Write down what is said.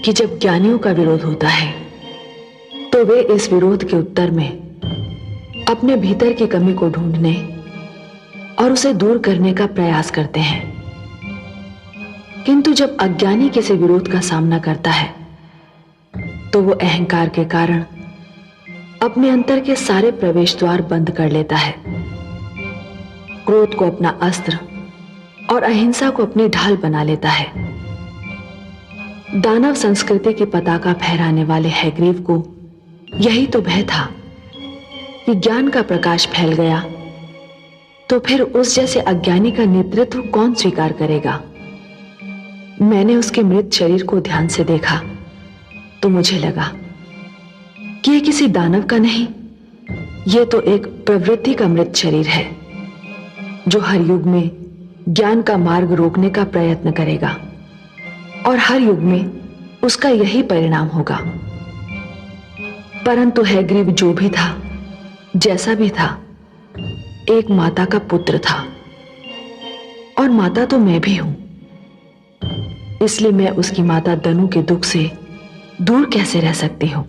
कि जब ज्ञानियों का विरोध होता है तो वे इस विरोध के उत्तर में अपने भीतर की कमी को ढूंढने और उसे दूर करने का प्रयास करते हैं। किंतु जब अज्ञानी किसी विरोध का सामना करता है तो वो अहंकार के कारण अपने अंतर के सारे प्रवेश द्वार बंद कर लेता है, क्रोध को अपना अस्त्र और अहिंसा को अपनी ढाल बना लेता है। दानव संस्कृति की पताका फहराने वाले हैग्रीव को यही तो भय था कि ज्ञान का प्रकाश फैल गया तो फिर उस जैसे अज्ञानी का नेतृत्व कौन स्वीकार करेगा। मैंने उसके मृत शरीर को ध्यान से देखा तो मुझे लगा कि यह किसी दानव का नहीं, यह तो एक प्रवृत्ति का मृत शरीर है जो हर युग में ज्ञान का मार्ग रोकने का प्रयत्न करेगा और हर युग में उसका यही परिणाम होगा। परंतु हैग्रीव जो भी था, जैसा भी था, एक माता का पुत्र था और माता तो मैं भी हूं। इसलिए मैं उसकी माता दनु के दुख से दूर कैसे रह सकती हूं।